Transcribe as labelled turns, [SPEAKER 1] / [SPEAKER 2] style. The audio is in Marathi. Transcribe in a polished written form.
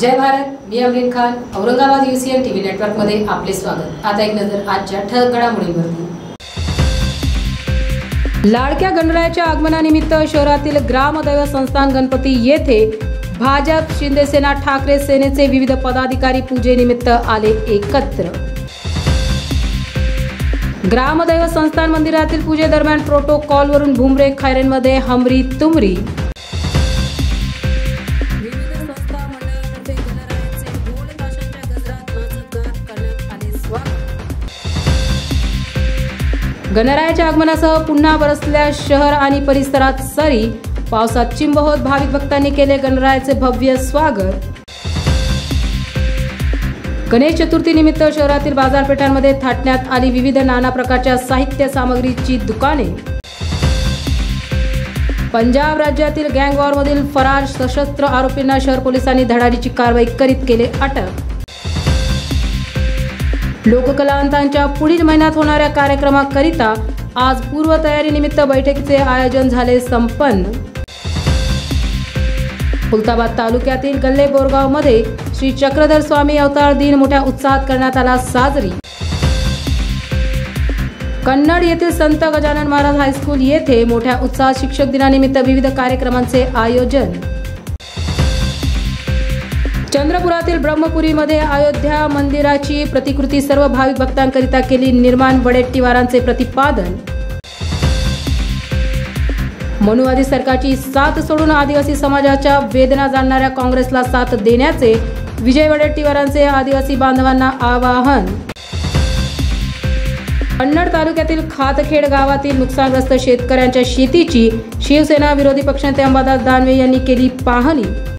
[SPEAKER 1] जय भारत, मी Amreen Khan. Aurangabad UCN TV network मध्ये आपले स्वागत. आता एक नजर आजच्या ठळक घडामोडींवरती. लाडक्या गणरायाच्या आगमनानिमित्त शहरातील ग्रामदैव संस्थान गणपती येथे भाजप, शिंदे सेना, ठाकरे सेनेचे विविध पदाधिकारी पूजेनिमित्त आले एकत्र. ग्रामदैव संस्थान मंदिरातील पूजेदरम्यान प्रोटोकॉलवरून भुमरे खैरेंमध्ये हमरी तुमरी. गणरायाच्या आगमनासह पुन्हा बरसल्या शहर आणि परिसरात सरी. पावसात चिंब होत भाविक भक्तांनी केले गणरायाचे भव्य स्वागत. गणेश चतुर्थी निमित्त शहरातील बाजारपेठांमध्ये थाटण्यात आली विविध नाना प्रकारच्या साहित्य सामग्रीची दुकाने. पंजाब राज्यातील गँग वॉरमधील फरार सशस्त्र आरोपींना शहर पोलिसांनी धडाडीची कारवाई करीत केले अटक. लोककलावंतांच्या पुढील महिन्यात होणाऱ्या कार्यक्रमाकरिता आज पूर्वतयारीनिमित्त बैठकीचे आयोजन झाले संपन्न. खुलताबाद तालुक्यातील गल्ले बोरगाव मध्ये श्री चक्रधर स्वामी अवतार दिन मोठ्या उत्साहात करण्यात आला साजरी. कन्नड येथील संत गजानन महाराज हायस्कूल येथे मोठ्या उत्साहात शिक्षक दिनानिमित्त विविध कार्यक्रमांचे आयोजन. चंद्रपुरातील ब्रह्मपुरीमध्ये अयोध्या मंदिराची प्रतिकृती सर्व भाविक भक्तांकरिता केली निर्माण. वडेट्टीवारांचे प्रतिपादन. मनुवादी सरकारची साथ सोडून आदिवासी समाजाच्या वेदना जाणणाऱ्या काँग्रेसला साथ देण्याचे विजय वडेट्टीवारांचे आदिवासी बांधवांना आवाहन. कन्नड तालुक्यातील खातखेड गावातील नुकसानग्रस्त शेतकऱ्यांच्या शेतीची शिवसेना विरोधी पक्षनेते अंबादास दानवे यांनी केली पाहणी.